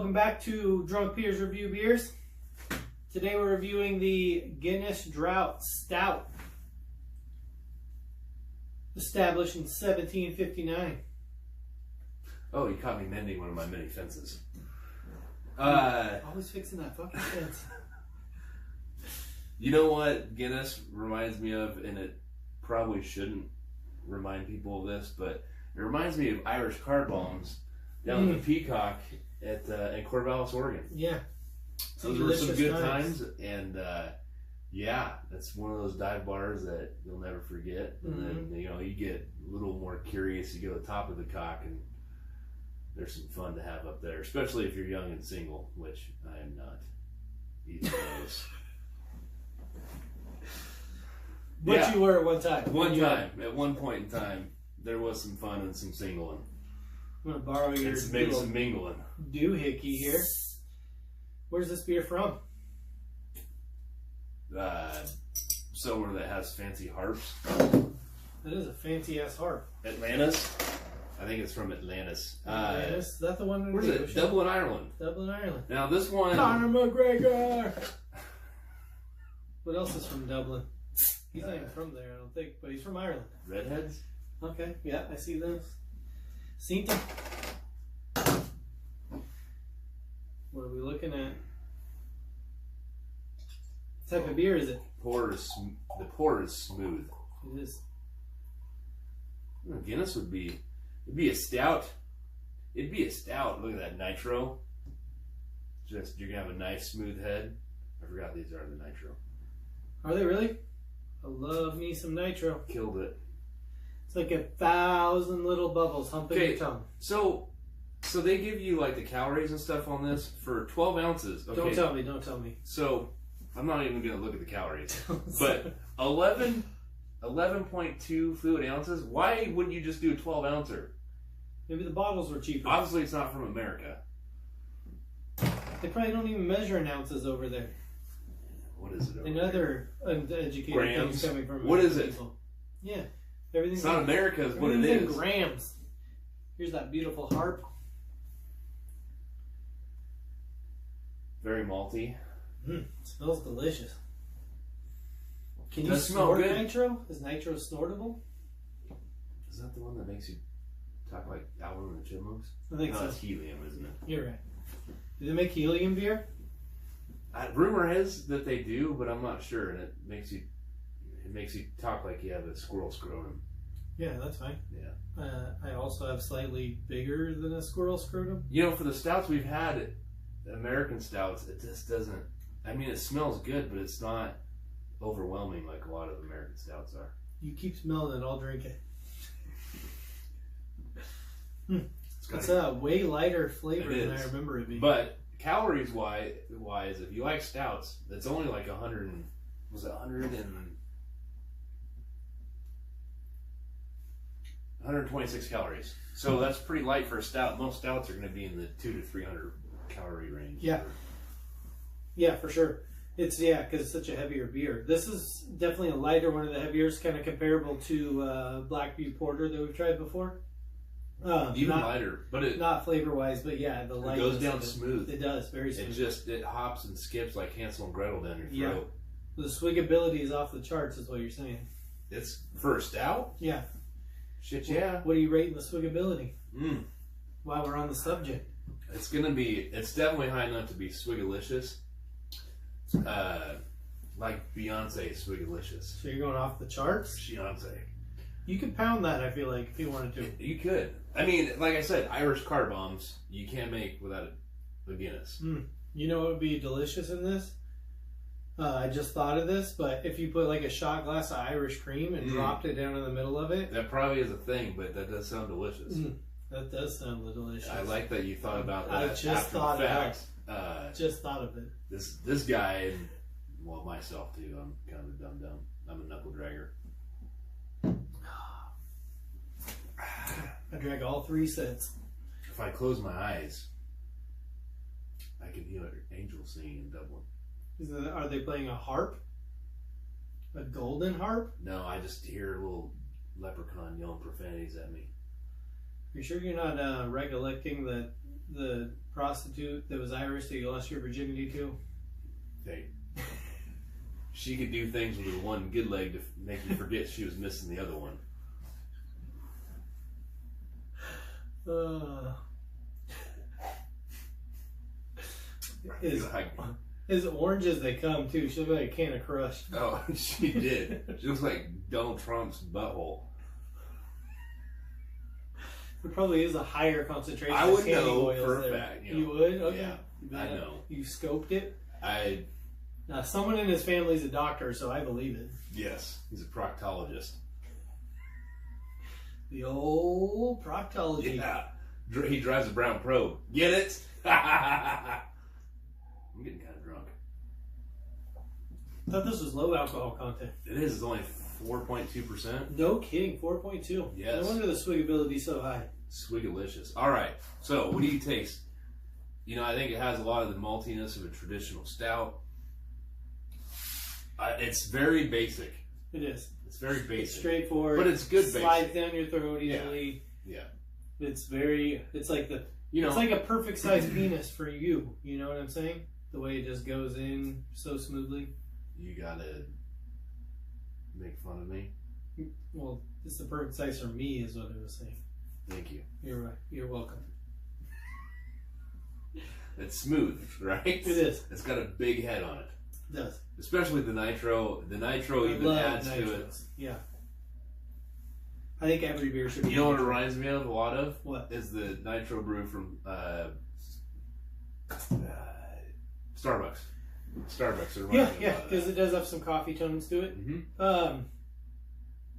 Welcome back to Drunk Peers Review Beers. Today we're reviewing the Guinness Draught Stout, established in 1759. Oh, you caught me mending one of my many fences. Always fixing that fucking fence. You know what Guinness reminds me of, and it probably shouldn't remind people of this, but it reminds me of Irish car bombs down in the Peacock in Corvallis, Oregon. Yeah. Those were some good times, and yeah, that's one of those dive bars that you'll never forget. And then, you get a little more curious. You go to the top of the cock, and there's some fun to have up there, especially if you're young and single, which I am not either of those. But you were at one time. At one point in time, there was some fun and some singling. I'm going to borrow your maybe some mingling. doohickey here. Where's this beer from? Somewhere that has fancy harps. That is a fancy ass harp. Atlantis? I think it's from Atlantis. Atlantis? Is that the one in where's the it? ocean? Dublin, Ireland. Dublin, Ireland. Now this one... Conor McGregor! What else is from Dublin? He's not even from there, I don't think, but he's from Ireland. Redheads? Okay, yeah, I see those. Seen them. What are we looking at? What type of beer is it? The pour is smooth. It is. Guinness it'd be a stout. It'd be a stout. Look at that nitro. You're gonna have a nice smooth head. I forgot these are the nitro. Are they really? I love me some nitro. Killed it. It's like 1,000 little bubbles humping your tongue. So they give you like the calories and stuff on this for 12 ounces. Okay. Don't tell me. So I'm not even gonna look at the calories. But 11.2 fluid ounces. Why wouldn't you just do a 12 ouncer? Maybe the bottles were cheaper. Obviously, it's not from America. They probably don't even measure in ounces over there. What is it? Another uneducated grams. things coming from what is it? People. Yeah, everything's it's not America. Is what it is. In grams. Here's that beautiful harp. Very malty. Smells delicious. Can you Does smell snort good. nitro? Is nitro snortable? Is that the one that makes you talk like Alvin and the Chipmunks? I think no, so. It's helium, isn't it? You're right. Do they make helium beer? Rumor is that they do, but I'm not sure, and it makes you talk like you have a squirrel scrotum. Yeah, that's fine. Yeah. I also have slightly bigger than a squirrel scrotum. For the stouts we've had, American stouts, it just doesn't. I mean, it smells good, but it's not overwhelming like a lot of American stouts are. You keep smelling it, I'll drink it. It's a way lighter flavor than I remember it being. But calories wise, if you like stouts, it's only like 126 calories. So that's pretty light for a stout. Most stouts are going to be in the 200 to 300 calorie range. Yeah. Yeah, for sure. Because it's such a heavier beer. This is definitely a lighter one of the heaviers, kind of comparable to Black Butte Porter that we've tried before. Even lighter, but it not flavor wise, but yeah, the light goes down smooth. It does, very smooth. It hops and skips like Hansel and Gretel down your throat. The swiggability is off the charts, is what you're saying. It's for a stout. Yeah. Shit, yeah. What are you rating the swiggability? While we're on the subject, it's definitely high enough to be swiggalicious. Like Beyonce Swiggalicious. So you're going off the charts? Beyonce. You could pound that, I feel like, if you wanted to. You could. I mean, like I said, Irish car bombs you can't make without a Guinness. You know what would be delicious in this? I just thought of this, but if you put like a shot glass of Irish cream and dropped it down in the middle of it. That probably is a thing, but that does sound delicious. That does sound delicious. I like that you thought about that. I just thought of it. Just thought of it. This guy, and well, myself too. I'm kind of a dum-dum. I'm a knuckle dragger. I drank all 3 sets. If I close my eyes, I can hear angels singing in Dublin. Are they playing a harp? A golden harp? No, I just hear a little leprechaun yelling profanities at me. You sure you're not recollecting the prostitute that was Irish that you lost your virginity to? Hey, she could do things with her one good leg to make you forget she was missing the other one. As orange as they come, too. She looked like a can of Crush. Oh, she did. She looks like Donald Trump's butthole. There probably is a higher concentration I of would tanning know oils for a there. fact. You would? Okay. Yeah, I know. You scoped it? Now, someone in his family is a doctor, so I believe it. Yes, he's a proctologist. The old proctology. Yeah. He drives a brown probe. Get it? I'm getting kind of drunk. I thought this was low alcohol content. It is. It's only 4.2%. No kidding, 4.2. Yes. No wonder the swiggability is so high. Swiggalicious. All right. So, what do you taste? You know, I think it has a lot of the maltiness of a traditional stout. It's very basic. It is. It's very basic. It's straightforward. But it's good Slides basic. down your throat easily. Yeah. It's like the, it's like a perfect size penis for you. You know what I'm saying? The way it just goes in so smoothly. You gotta make fun of me. Well, it's the perfect size for me, is what I was saying. Thank you. You're right. You're welcome. It's smooth, right? It is. It's got a big head on it. It does. Especially the nitro. The nitro even adds to it. Yeah. I think every beer should be. You know what it reminds me of a lot of? What? Is the nitro brew from Starbucks. Starbucks. Yeah, because it does have some coffee tones to it. Mm-hmm.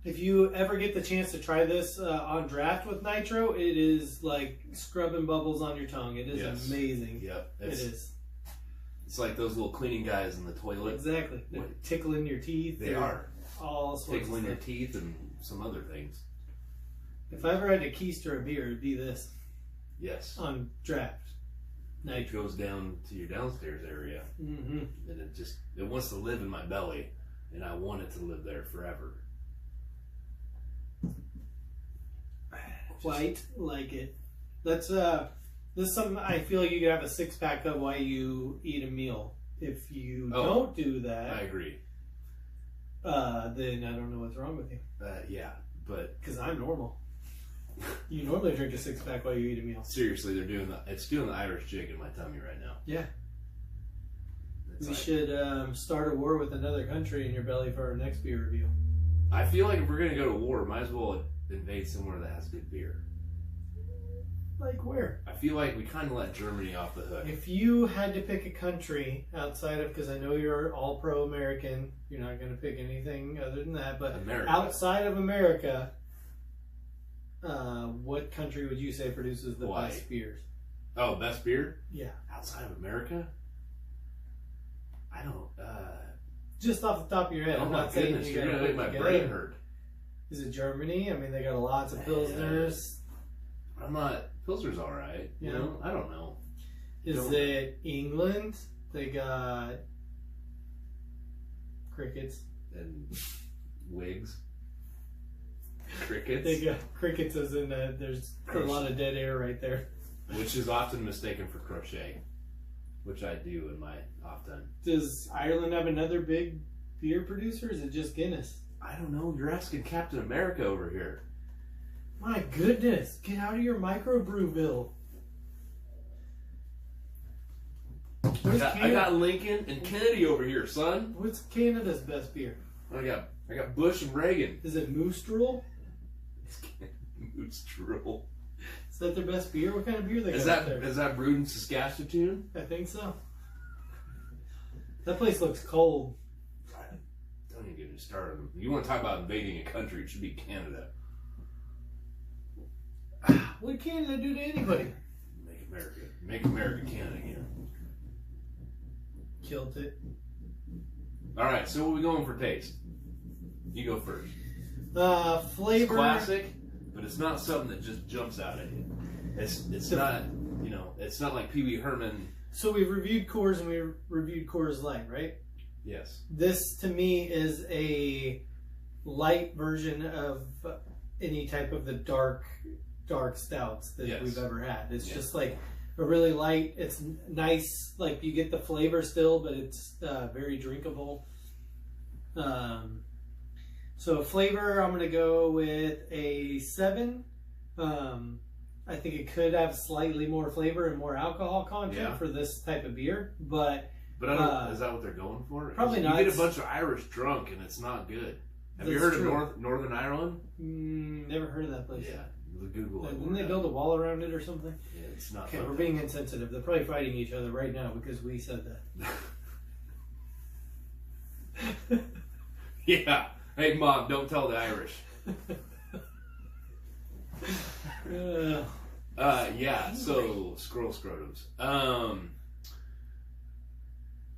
If you ever get the chance to try this on draft with nitro, it is like scrubbing bubbles on your tongue. It is amazing. Yep. It is. It's like those little cleaning guys in the toilet. Exactly. They're tickling your teeth. They are. All sorts tickling of your stuff. teeth and some other things. If I ever had to keister a beer, it'd be this. Yes. On draft. It goes down to your downstairs area. Mm-hmm. And it wants to live in my belly. And I want it to live there forever. Quite like it. That's this is something I feel like you could have a 6-pack of while you eat a meal. If you don't do that, I agree. Then I don't know what's wrong with you. Yeah, but because I'm normal. You normally drink a 6-pack while you eat a meal. Seriously, it's doing the Irish jig in my tummy right now. Yeah. We should start a war with another country in your belly for our next beer review. I feel like if we're gonna go to war, might as well invade somewhere that has good beer. Like where? I feel like we kind of let Germany off the hook. If you had to pick a country outside of, because I know you're all pro-American, you're not going to pick anything other than that, but outside of America, what country would you say produces the best beers? Oh, best beer? Yeah. Outside of America? I don't, just off the top of your head. I'm not saying you're going to make my brain hurt. Is it Germany? I mean, they got lots of Pilsners. I'm not. Pilsner's all right. You know, I don't know. Is it England? They got crickets and wigs. Crickets. They got crickets, as in there's a lot of dead air right there. Which is often mistaken for crochet, which I do in my off time. Does Ireland have another big beer producer? Or is it just Guinness? I don't know. You're asking Captain America over here. My goodness, get out of your microbrewville. I got Lincoln and Kennedy over here, son. What's Canada's best beer? I got Bush and Reagan. Is it Moose Drool? Moose Drool. Is that their best beer? What kind of beer they got there? Is that brewed in Saskatchewan? I think so. That place looks cold. Don't even get me started. You want to talk about invading a country, it should be Canada. What did Canada do to anybody? Make America Canada again. Killed it. Alright, so what are we going for taste? You go first. Flavor. It's classic, but it's not something that just jumps out at you. It's not, you know, it's not like Pee Wee Herman. So we reviewed Coors and we reviewed Coors Light, right? Yes. This to me is a light version of any type of the dark dark stouts that Yes. we've ever had. It's Yeah. just like a really light. It's nice. Like you get the flavor still, but it's very drinkable. So flavor, I'm gonna go with a 7. I think it could have slightly more flavor and more alcohol content for this type of beer, but I don't. Is that what they're going for? Probably not. You get a bunch of Irish drunk, and it's not good. Have you heard of Northern Ireland? Never heard of that place. Yeah, Google it. Didn't they build a wall around it or something? Yeah, it's not. Okay, we're being insensitive. They're probably fighting each other right now because we said that. Yeah. Hey, Mom, don't tell the Irish. Yeah. So scroll scrotums.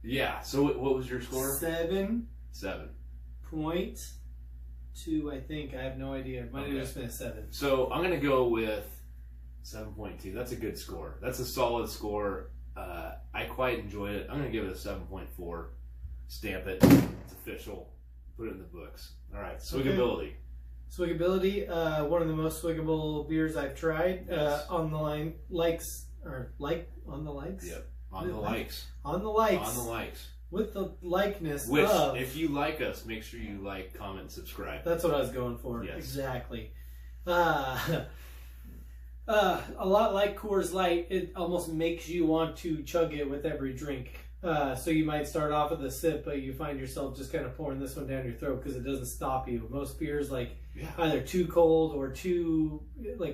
Yeah. So what was your score? 7. 7.2, I think. I have no idea. Might have just been a 7. So I'm gonna go with 7.2. That's a good score. That's a solid score. I quite enjoyed it. I'm gonna give it a 7.4. Stamp it. It's official. Put it in the books. All right. Swiggability. Swiggability. One of the most swiggable beers I've tried. Yes. On the line, likes or on the likes. Yep. On the likes. On the likes. On the likes. With the likeness Which, of. if you like us, make sure you like, comment, subscribe. That's what I was going for. Yes. Exactly. A lot like Coors Light, it almost makes you want to chug it with every drink. So you might start off with a sip, but you find yourself just kind of pouring this one down your throat because it doesn't stop you. Most beers either too cold or too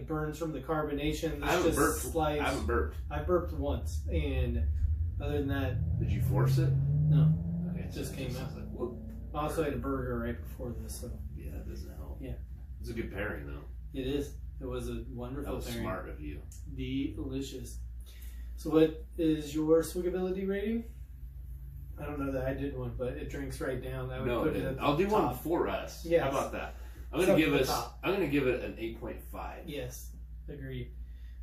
burns from the carbonation. I haven't burped. Slides. I haven't burped. I burped once, and other than that, Did you force it? no. Okay, It just came out. Like, whoop. I also had a burger right before this, so Yeah, that doesn't help. Yeah. It's a good pairing, though. it is. It was a That wonderful was pairing. smart of you. Delicious. So what is your swiggability rating? I don't know that I did one, but it drinks right down. I would put it at the I'll do one top. for us. Yes. How about that? I'm It's up gonna to give the us. top. I'm gonna give it an 8.5. Yes, agreed.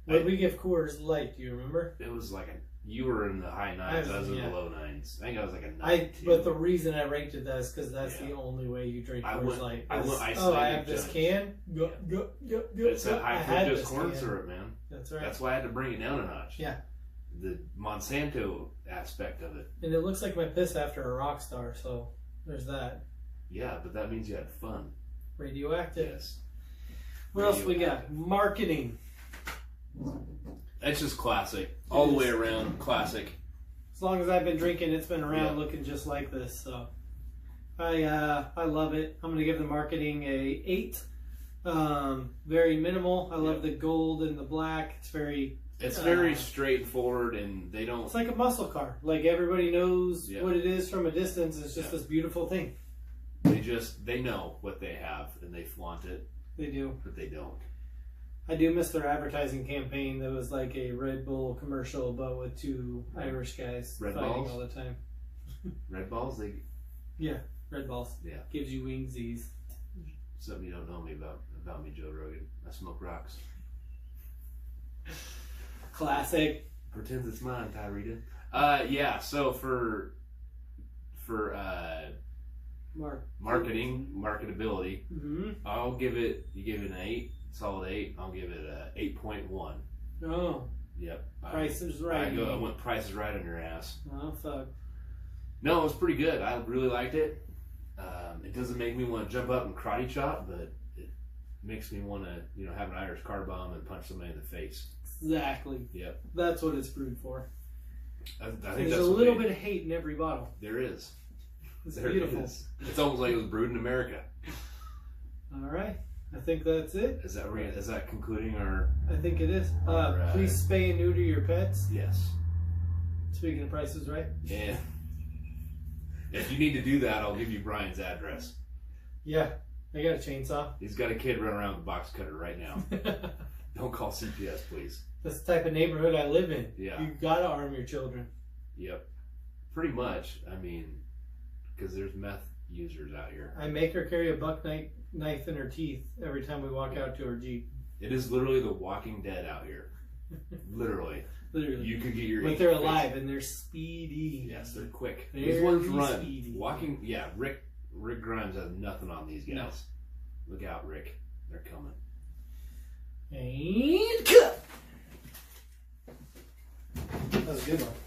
What did we give Coors Light? Do you remember? It was like you were in the high 9s. I was in yeah. the low 9s. I think I was like a 9. But the reason I ranked it that is because that's the only way you drink I Coors went- Light. I went I Icelandic have this Judge. can. Go. It's that I high had fructose this corn can. syrup, man. That's right. That's why I had to bring it down a notch. Yeah. The Monsanto aspect of it. And it looks like my piss after a rock star, so there's that. Yeah, but that means you had fun. Radioactive. Yes. What else we got? Marketing. It's just classic. All the way around, classic. As long as I've been drinking, it's been around Yeah. looking just like this. So I love it. I'm gonna give the marketing a 8. Very minimal. I love the gold and the black. It's very straightforward, and they don't. It's like a muscle car. Like everybody knows Yeah. what it is from a distance. It's just Yeah. this beautiful thing. They know what they have, and they flaunt it, They do. but they don't. I do miss their advertising campaign that was like a Red Bull commercial, but with 2 Irish guys Red fighting Balls? all the time. Red balls, Yeah, Red Balls. Yeah. Gives you wingsies. Something you don't know me about me, Joe Rogan. I smoke rocks. Classic. Pretends it's mine, Tyrita. Yeah. So for marketability, Mm-hmm. I'll give it. You give it an 8, solid 8. I'll give it a 8.1. Oh, Yep. Price is Right. I went Price is Right on your ass. Oh, fuck. No, it was pretty good. I really liked it. It doesn't make me want to jump up and karate chop, but it makes me want to, have an Irish car bomb and punch somebody in the face. Exactly. Yep. That's what it's brewed for. I think There's that's a what little they- bit of hate in every bottle. There is. It's There beautiful. is. It's almost like it was brewed in America. All right. I think that's it. Is that concluding our? I think it is. All right. Please spay and neuter your pets. Yes. Speaking of prices, right? Yeah. If you need to do that, I'll give you Brian's address. Yeah. I got a chainsaw. He's got a kid running around with a box cutter right now. Don't call CPS, please. That's the type of neighborhood I live in. Yeah. You gotta arm your children. Yep. Pretty much. I mean, because there's meth users out here. I make her carry a buck knife in her teeth every time we walk out to her Jeep. It is literally the Walking Dead out here. Literally. Literally. You could get your. But they're alive and they're speedy. Yes, they're quick. Very These ones run. speedy. Rick Grimes has nothing on these guys. No. Look out, Rick. They're coming. And cut. That was a good one.